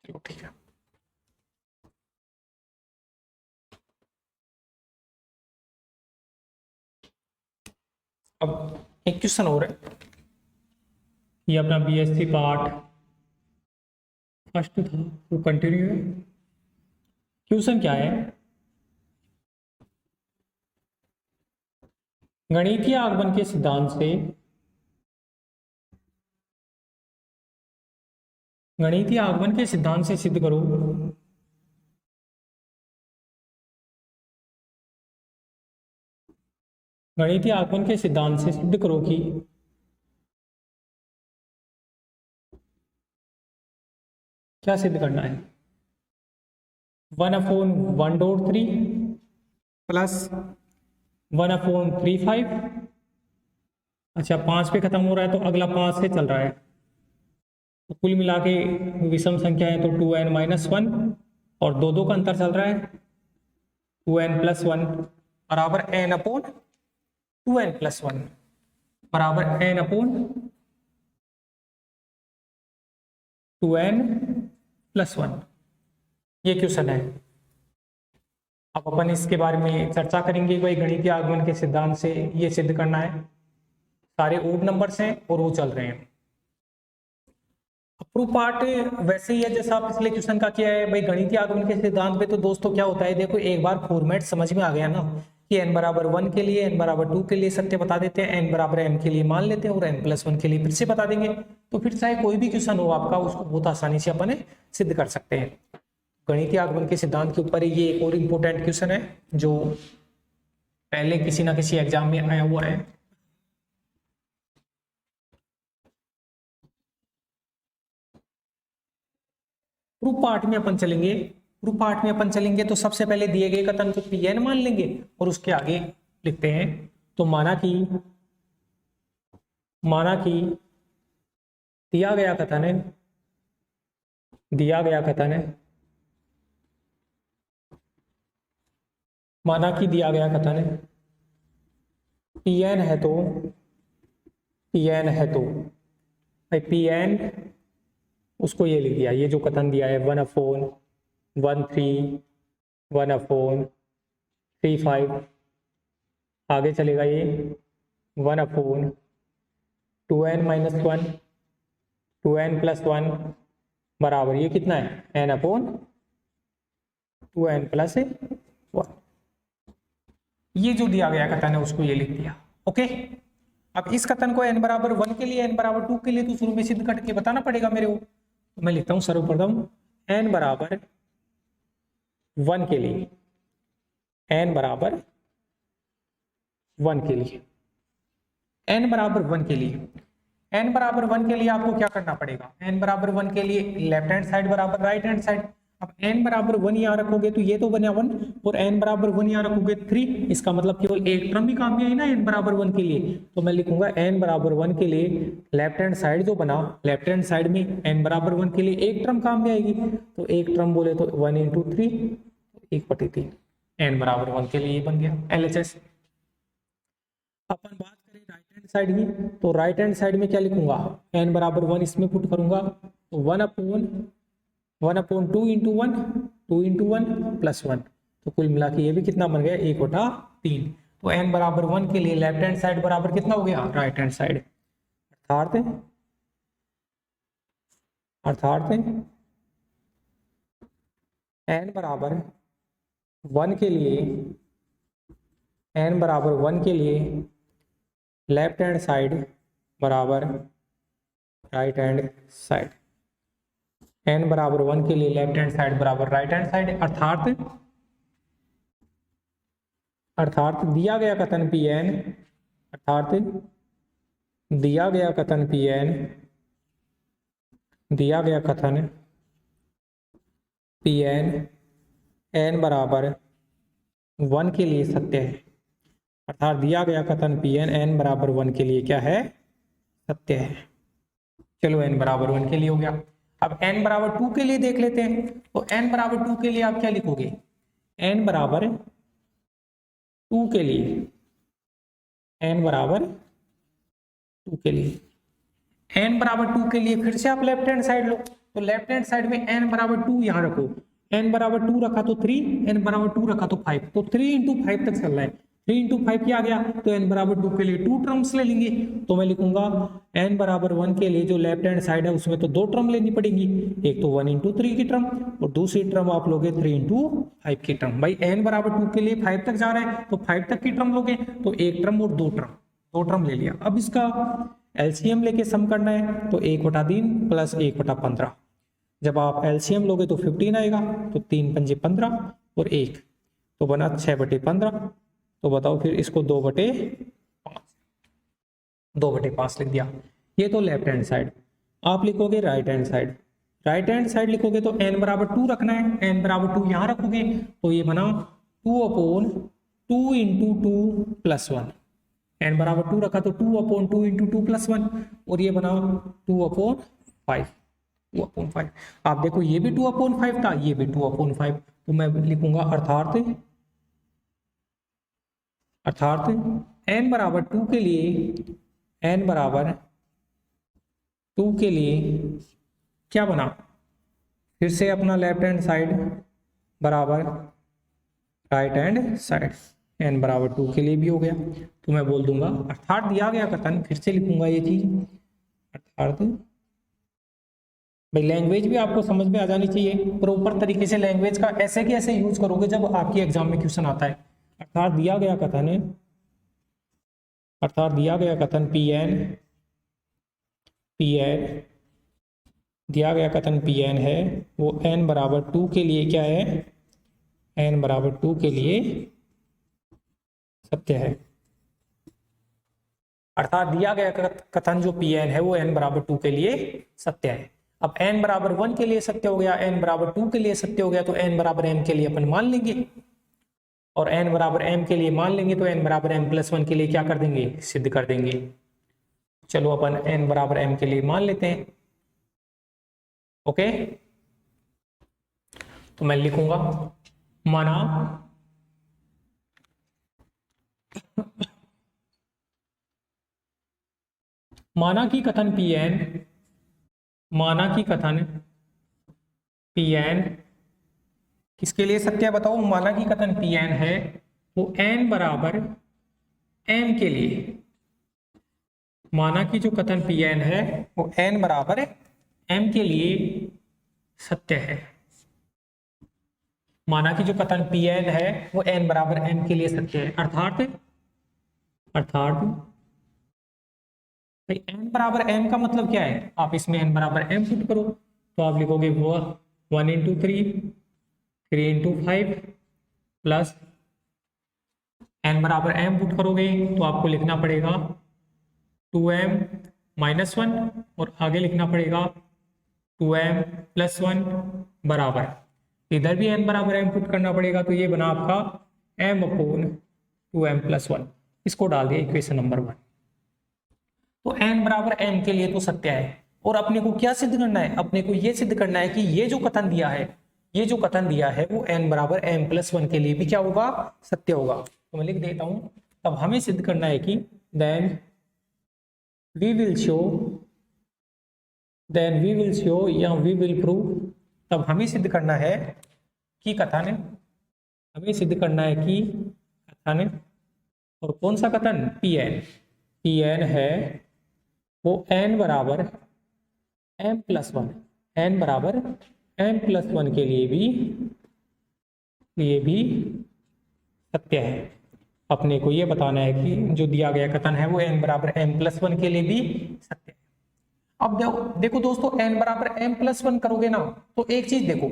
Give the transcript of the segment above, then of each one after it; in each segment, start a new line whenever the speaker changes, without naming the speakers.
चलो ठीक है। अब एक क्वेश्चन और है, ये अपना बीएससी पार्ट फर्स्ट था वो कंटिन्यू है। क्वेश्चन क्या है, गणितीय आगमन के सिद्धांत से गणितीय आगमन के सिद्धांत से सिद्ध करो गणितीय आगमन के सिद्धांत से सिद्ध करो कि क्या सिद्ध करना है, 1/1.3 प्लस 1/3/5। अच्छा 5 पे खत्म हो रहा है तो अगला 5 से चल रहा है, तो कुल मिला के विषम संख्या है तो 2n-1 और दो का अंतर चल रहा है 2n+1 बराबर n/2n+1 बराबर n/2n+1। ये क्वेश्चन है। अब अपन इसके बारे में चर्चा करेंगे। भाई गणितीय आगमन के सिद्धांत से ये सिद्ध करना है, सारे ओड नंबर्स हैं और वो चल रहे हैं। प्रूफ पार्ट वैसे ही है जैसा पिछले क्वेश्चन का किया है। भाई गणितीय आगमन के सिद्धांत पे तो दोस्तों क्या होता है, देखो एक बार फॉर्मेट समझ में आ गया ना कि n/1 के लिए n/2 के लिए सत्य बता देते हैं, n/m के लिए मान लेते हैं और n+1 के लिए फिर से बता देंगे, तो फिर चाहे कोई भी क्वेश्चन हो आपका उसको बहुत आसानी से अपन सिद्ध कर सकते हैं। गणितीय आगमन के सिद्धांत के ऊपर ये एक और इम्पोर्टेंट क्वेश्चन है जो पहले किसी ना किसी एग्जाम में आया हुआ है। प्रूफ पार्ट में अपन चलेंगे तो सबसे पहले दिए गए कथन को Pn मान लेंगे और उसके आगे लिखते हैं। तो माना कि दिया गया कथन है माना कि दिया गया कथन है Pn है तो भाई Pn उसको ये लिख दिया, ये जो कथन दिया है 1/13 1/3/5 आगे चलेगा ये 1/2n-1 2n+1 बराबर ये कितना है n/2n+1। ये जो दिया गया कथन है उसको ये लिख दिया। ओके, अब इस कथन को n/1 के लिए n/2 के लिए तो शुरू में सिद्ध करके बताना पड़ेगा मेरे को। तो मैं लिखता हूं सर्वप्रथम n/1 के लिए n/1 के लिए n/1 के लिए आपको क्या करना पड़ेगा, n/1 के लिए लेफ्ट हैंड साइड बराबर राइट हैंड साइड। अब n/1 यहाँ रखोगे तो ये तो बना 1 और n/1 यहाँ रखोगे 3, इसका मतलब केवल एक टर्म ही काम में आई ना n/1 के लिए। तो मैं लिखूंगा n/1 के लिए लेफ्ट हैंड साइड जो बना, लेफ्ट हैंड साइड में n/1 के लिए एक टर्म काम में आएगी, तो एक टर्म बोले तो 1 × 3 1/3 n/1 के लिए बन गया LHS। अपन बात करें राइट हैंड साइड की, तो राइट हैंड साइड में क्या लिखूंगा n/1 इसमें पुट करूंगा तो 1/2 × 1 +1, तो कुल मिला के ये भी कितना बन गया 1/3। तो n/1 के लिए लेफ्ट हैंड साइड बराबर कितना हो गया राइट हैंड साइड, अर्थात n/1 के लिए लेफ्ट हैंड साइड बराबर राइट हैंड साइड, n/1 के लिए लेफ्ट हैंड साइड बराबर राइट हैंड साइड, अर्थात दिया गया कथन Pn n/1 के लिए सत्य है, अर्थात दिया गया कथन Pn n/1 के लिए क्या है सत्य है। चलो n/1 के लिए हो गया। अब n/2 के लिए देख लेते हैं, तो n/2 के लिए आप क्या लिखोगे, n/2 के लिए n/2 के लिए फिर से आप लेफ्ट हैंड साइड लो, तो लेफ्ट हैंड साइड में n बराबर 2 यहाँ रखो, n बराबर 2 रखा तो 3, n बराबर 2 रखा तो 5, तो 3 इंटू 5 तक चल रहा है। 3 इंटू 5 क्या आ गया, तो n बराबर 2 के लिए 2 टर्म्स ले लेंगे, तो मैं लिखूंगा n बराबर 1 के लिए जो लेफ्ट हैंड साइड है उसमें तो 2 टर्म लेनी पड़ेगी, एक तो 1 इंटू 3 की टर्म और दूसरी टर्म आप लोगे 3 इंटू 5 की टर्म। भाई n बराबर 2 के लिए 5 तक जा रहा है तो 5 तक की टर्म लोगे, तो एक टर्म और दो टर्म ले लिया। अब इसका एलसीएम लेके सम करना है, तो 1/3 प्लस 1/15, जब आप एलसीएम लोगे तो 15 आएगा, तो 3 पंजे 15 और 1 तो बना 6/15। तो बताओ फिर इसको 2/5 लिख दिया। ये तो लेफ्ट हैंड साइड। आप लिखोगे right hand side. Right hand side लिखोगे तो n बराबर 2 रखना है, n बराबर 2 यहाँ रखोगे तो ये बना 2/2 इंटू 2 प्लस 1, n बराबर 2 रखा तो 2/2 इंटू 2 प्लस 1 और ये बना 2/5। आप देखो ये भी 2/5 था, ये भी 2/5, तो मैं लिखूंगा अर्थात n बराबर 2 के लिए क्या बना, फिर से अपना लेफ्ट हैंड साइड बराबर राइट हैंड साइड, n बराबर 2 के लिए भी हो गया, तो मैं बोल दूंगा अर्थात दिया गया कथन, फिर से लिखूंगा ये चीज अर्थात। भाई लैंग्वेज भी आपको समझ में आ जानी चाहिए, प्रॉपर तरीके से लैंग्वेज का ऐसे के ऐसे यूज करोगे जब आपके एग्जाम में क्वेश्चन आता है। अर्थात दिया गया कथन Pn है वो n बराबर 2 के लिए क्या है, n बराबर 2 के लिए सत्य है। अर्थात दिया गया कथन जो Pn है वो n बराबर 2 के लिए सत्य है। अब n बराबर 1 के लिए सत्य हो गया, n बराबर 2 के लिए सत्य हो गया, तो n बराबर m के लिए अपन मान लेंगे, और n बराबर m के लिए मान लेंगे तो n बराबर m प्लस 1 के लिए क्या कर देंगे, सिद्ध कर देंगे। चलो अपन n बराबर m के लिए मान लेते हैं। ओके, तो मैं लिखूंगा माना कि कथन Pn किसके लिए सत्य है बताओ। माना कि कथन Pn है वो n बराबर m के लिए, माना कि जो कथन Pn है वो n बराबर m के लिए सत्य है। माना कि जो कथन Pn है वो n बराबर m के लिए सत्य है। अर्थात भाई n बराबर m का मतलब क्या है, आप इसमें n बराबर m पुट करो तो आप लिखोगे वो 1 इंटू 3 इंटू 5 प्लस n बराबर m पुट करोगे तो आपको लिखना पड़ेगा 2m माइनस 1 और आगे लिखना पड़ेगा 2m प्लस 1 बराबर, इधर भी n बराबर m पुट करना पड़ेगा, तो ये बना आपका m/2m प्लस 1। इसको डाल दिया इक्वेशन नंबर 1। तो n बराबर m के लिए तो सत्य है, और अपने को क्या सिद्ध करना है, अपने को ये सिद्ध करना है कि ये जो कथन दिया है वो n बराबर m प्लस 1 के लिए भी क्या होगा, सत्य होगा। तो मैं लिख देता हूं, तब हमें सिद्ध करना है कि then we will show या we will prove, तब हमें सिद्ध करना है कि कथन, और कौन सा कथन, Pn है वो n बराबर m प्लस 1 के लिए भी सत्य है। अपने को ये बताना है कि जो दिया गया कथन है वो n बराबर m प्लस 1 के लिए भी सत्य है। अब देखो दोस्तों, n बराबर m प्लस 1 करोगे ना तो एक चीज देखो,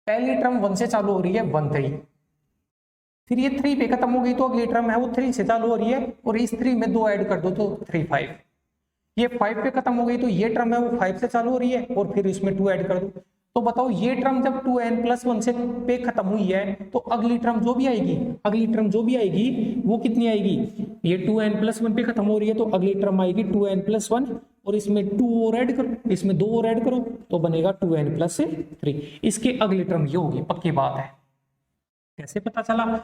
पहली टर्म 1 से चालू हो रही है 1 3, फिर ये 3 पे खत्म हो गई तो अगली टर्म है वो 3 से चालू हो रही है, और इस 3 में 2 ऐड कर दो तो 3 5, ये 5 पे खत्म हो गई तो ये टर्म है वो 5 से चालू हो रही है और फिर इसमें 2 ऐड कर दो। तो बताओ ये टर्म जब 2n प्लस 1 से पे खत्म हुई है तो अगली टर्म जो भी आएगी वो कितनी आएगी, ये 2n प्लस 1 पे खत्म हो रही है तो अगली टर्म आएगी 2n प्लस 1 और इसमें 2 और ऐड करो, इसमें 2 और ऐड करो तो बनेगा 2n प्लस 3। इसके अगली टर्म ये होगी, पक्की बात है। कैसे पता चला,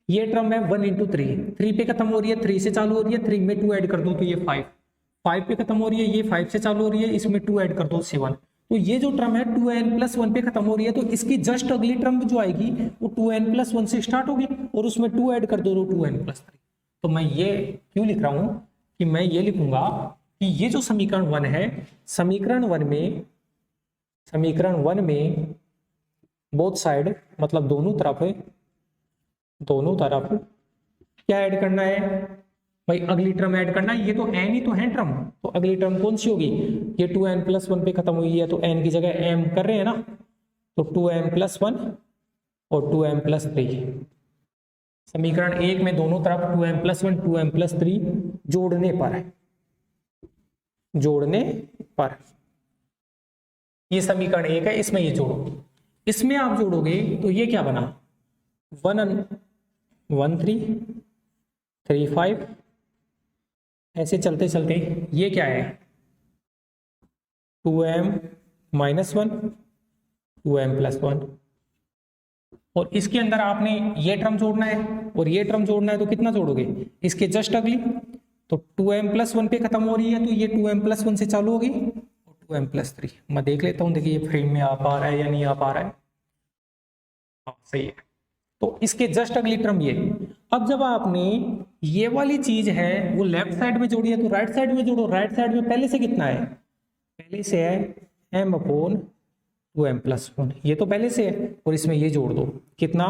ये टर्म है 1 इंटू 3 पे खत्म हो रही है, 3 से चालू हो रही है, 3 में 2 ऐड कर दो तो ये 5 पे खत्म हो रही है, ये 5 से चालू हो रही है, इसमें 2 ऐड कर दो 7, तो ये जो टर्म है 2n+1 पे खत्म हो रही है, तो इसकी जस्ट अगली टर्म जो आएगी वो 2n+1 से स्टार्ट होगी और उसमें 2 ऐड कर दो तो 2n+3। तो मैं ये क्यों लिख रहा हूं कि मैं ये लिखूंगा कि ये जो समीकरण 1 है, समीकरण 1 में बोथ साइड मतलब दोनों तरफ क्या ऐड करना है भाई, अगली टर्म ऐड करना है। ये तो n ही तो है टर्म, तो अगली टर्म कौन सी होगी, ये 2n+1 पे खत्म हुई है तो n की जगह m कर रहे हैं ना, तो 2m+1 और 2m+3। समीकरण 1 में दोनों तरफ 2m+1 2m+3 जोड़ने पर ये समीकरण 1 है, इसमें ये जोड़ो, इसमें आप जोड़ोगे तो ये क्या बना 11335, ऐसे चलते चलते ये क्या है 2m-1 2m+1, और इसके अंदर आपने ये टर्म जोड़ना है और ये टर्म जोड़ना है, तो कितना जोड़ोगे इसके जस्ट अगली, तो 2m+1 पे खत्म हो रही है तो ये 2m+1 से चालू होगी और 2m+3। मैं देख लेता हूं, देखिए ये फ्रेम में आ पा रहा है या नहीं आ पा रहा है, हाँ सही है। तो इसके जस्ट अगली टर्म ये, अब जब आपने ये वाली चीज है वो लेफ्ट साइड में जोड़ी है तो राइट साइड में जोड़ो। राइट साइड में पहले से कितना है, पहले से है m/2m+1, ये तो पहले से है, और इसमें ये जोड़ दो कितना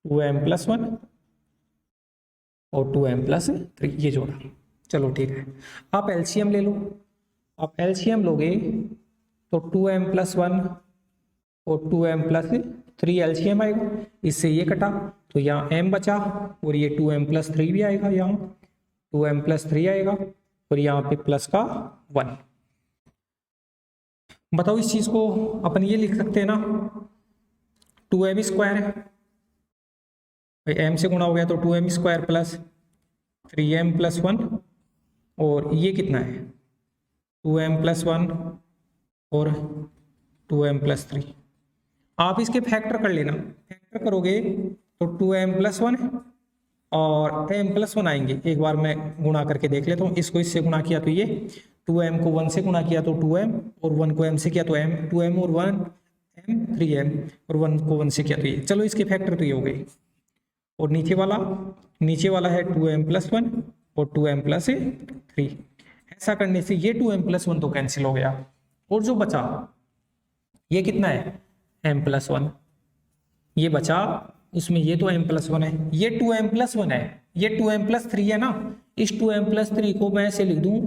2m+1 और 2m+3, ये जोड़ा। चलो ठीक है, आप एलसीएम ले लो। आप एलसीएम लोगे तो 2m+1 और 2m+3 एलसीएम आएगा, इससे ये कटा तो यहाँ m बचा और ये 2m+3 भी आएगा, यहाँ 2m+3 आएगा और यहाँ पे प्लस का 1। बताओ इस चीज को अपन ये लिख सकते हैं ना 2m² है भाई, m से गुणा हो गया तो 2m² प्लस 3m+1 और ये कितना है 2m+1 और 2m+3। आप इसके फैक्टर कर लेना, फैक्टर करोगे तो 2m+1 और m+1 आएंगे। एक बार मैं गुणा करके देख लेता हूँ, इसको इससे गुणा किया तो ये 2m को 1 से गुणा किया तो 2m और 1 को m से किया तो m, 2m और 1 m 3m और 1 को 1 से किया तो ये। चलो इसके फैक्टर तो ये हो गए, और नीचे वाला है 2m+1 और 2m+3। ऐसा करने से ये 2m+1 तो कैंसिल हो गया और जो बचा ये कितना है m+1, ये बचा उसमें ये तो m+1 है, ये 2m+1 है, ये 2m+3 है ना। इस 2m+3 को मैं ऐसे लिख दूं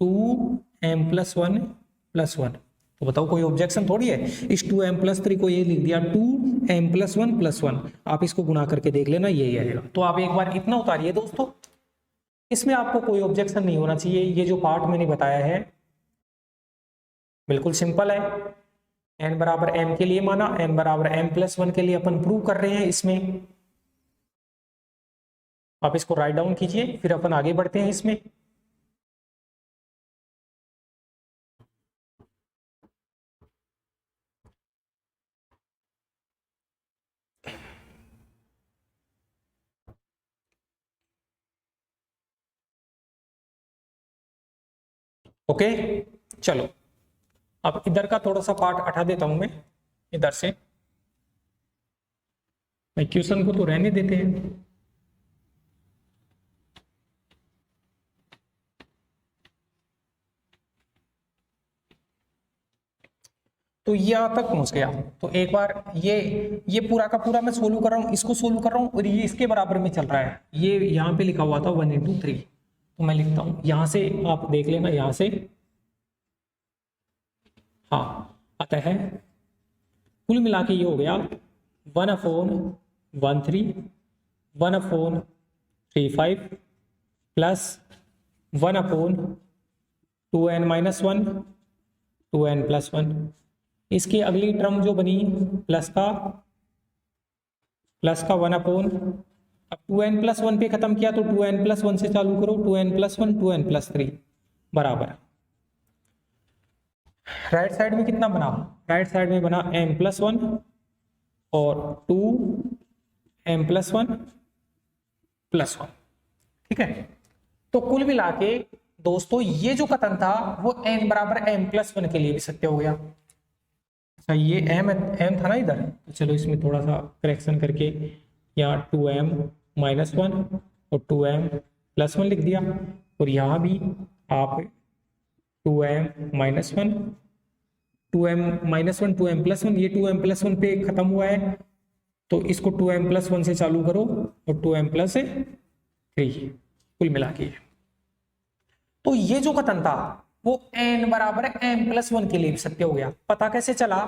2m+1+1, तो बताओ कोई ऑब्जेक्शन थोड़ी है। इस 2m+3 को ये लिख दिया 2m+1+1, आप इसको गुणा करके देख लेना यही आएगा। तो आप एक बार इतना उतारिए दोस्तों, इसमें आपको कोई ऑब्जेक्शन नहीं होना चाहिए। ये जो पार्ट मैंने बताया है बिल्कुल सिंपल है। n बराबर m के लिए माना, n बराबर m+1 के लिए अपन प्रूव कर रहे हैं इसमें। आप इसको राइट डाउन कीजिए, फिर अपन आगे बढ़ते हैं इसमें। ओके चलो, अब इधर का थोड़ा सा पार्ट हटा देता हूं मैं इधर से, मैं क्वेश्चन को तो रहने देते हैं। तो यहाँ तक पहुंच गया, तो एक बार ये पूरा का पूरा मैं सोल्व कर रहा हूँ, इसको सोल्व कर रहा हूँ और ये इसके बराबर में चल रहा है। ये यहाँ पे लिखा हुआ था 1 × 3, तो मैं लिखता हूँ यहाँ से, आप देख लेना यहाँ से। हाँ अतः है कुल मिला के ये हो गया 1/13 1/35 प्लस 1/2n-1 2n+1। इसकी अगली टर्म जो बनी प्लस का 1/, अब 2n+1 पे खत्म किया तो 2n+1 से चालू करो, 2n+1 2n+3 बराबर। राइट साइड में कितना बना, राइट साइड में बना m+1 और 2m+1+1, ठीक है। तो कुल मिला के दोस्तों ये जो कथन था वो n बराबर m+1 के लिए भी सत्य हो गया। अच्छा ये m था ना इधर, तो चलो इसमें थोड़ा सा करेक्शन करके यहाँ 2m-1 और 2m+1 लिख दिया, और यहाँ भी आप 2m-1 2m-1 2m+1, ये 2m+1 पे खत्म हुआ है, तो इसको 2m+1 से चालू करो और 2m+3 कुल मिला के। तो ये जो कथन था वो n बराबर m+1 के लिए भी सत्य हो गया। पता कैसे चला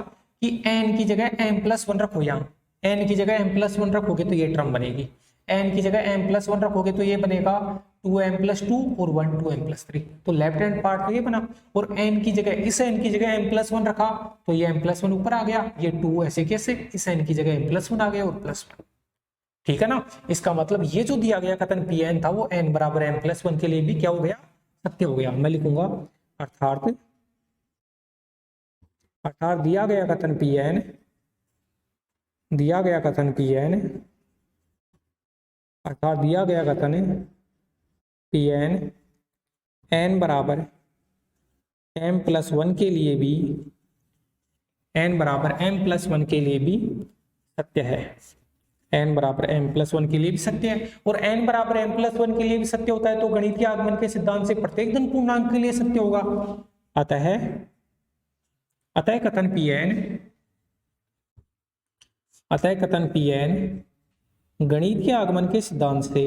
कि n की जगह m+1 रखो, यहाँ n की जगह m+1 रखोगे तो ये टर्म बनेगी, n की जगह m+1 रखोगे तो ये बनेगा 2m+2 और 1 2m+3, तो लेफ्ट हैंड पार्ट तो ये बना, और n की जगह इस n की जगह m+1 रखा तो ये m+1 ऊपर आ गया, ये 2 ऐसे कैसे, इस n की जगह m+1 आ गया और +1, ठीक है ना। इसका मतलब ये जो दिया गया कथन Pn था वो n बराबर m+1 के लिए भी क्या हो गया, सत्य हो गया। मैं लिखूंगा अर्थात दिया गया कथन Pn अर्थात दिया गया कथन Pn n बराबर m+1 के लिए भी सत्य है, n बराबर m+1 के लिए भी सत्य है। और n बराबर m+1 के लिए भी सत्य होता है तो गणितीय आगमन के सिद्धांत से प्रत्येक धन पूर्णांक के लिए सत्य होगा। अतः कथन Pn गणितीय आगमन के सिद्धांत से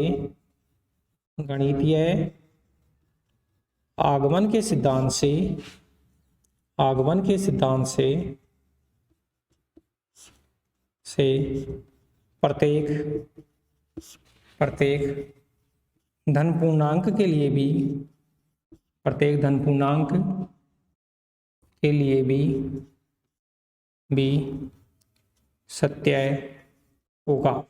प्रत्येक धन पूर्णांक के लिए भी सत्य होगा।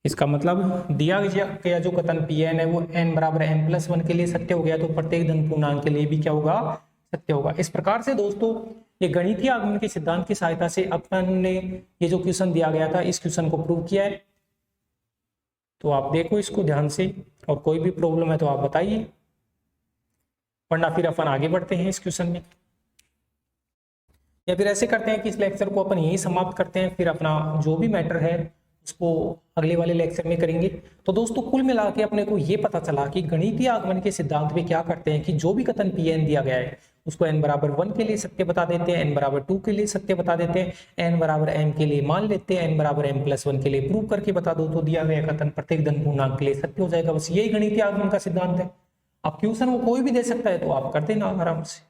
इसका मतलब दिया गया जो कथन Pn है वो n बराबर m+1 के लिए सत्य हो गया, तो प्रत्येक धन पूर्णांक के लिए भी क्या होगा, सत्य होगा। इस प्रकार से दोस्तों ये गणितीय आगमन के सिद्धांत की सहायता से अपन ने ये जो क्वेश्चन दिया गया था इस क्वेश्चन को प्रूव किया है। तो आप देखो इसको ध्यान से, और कोई भी प्रॉब्लम है तो आप बताइए, वरना फिर अपन आगे बढ़ते हैं इस क्वेश्चन में, या फिर ऐसे करते हैं कि इस लेक्चर को अपन यहीं समाप्त करते हैं, फिर अपना जो भी मैटर है उसको अगले वाले लेक्चर में करेंगे। तो दोस्तों कुल मिला के अपने को ये पता चला कि गणितीय आगमन के सिद्धांत में क्या करते हैं कि जो भी कथन Pn दिया गया है उसको n बराबर 1 के लिए सत्य बता देते हैं, n बराबर 2 के लिए सत्य बता देते हैं, n बराबर m के लिए मान लेते हैं, n बराबर m+1 के लिए प्रूव करके बता दो तो दिया गया कथन प्रत्येक धन पूर्णांक के लिए सत्य हो जाएगा। बस यही गणितीय आगमन का सिद्धांत है। अब क्वेश्चन वो कोई भी दे सकता है तो आप कर देना आराम से,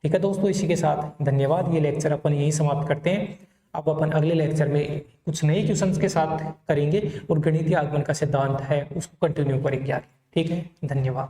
ठीक है दोस्तों। इसी के साथ धन्यवाद, ये लेक्चर अपन यही समाप्त करते हैं। अब अपन अगले लेक्चर में कुछ नए क्वेश्चंस के साथ करेंगे और गणितीय आगमन का सिद्धांत है उसको कंटिन्यू करेंगे आगे, ठीक है। धन्यवाद।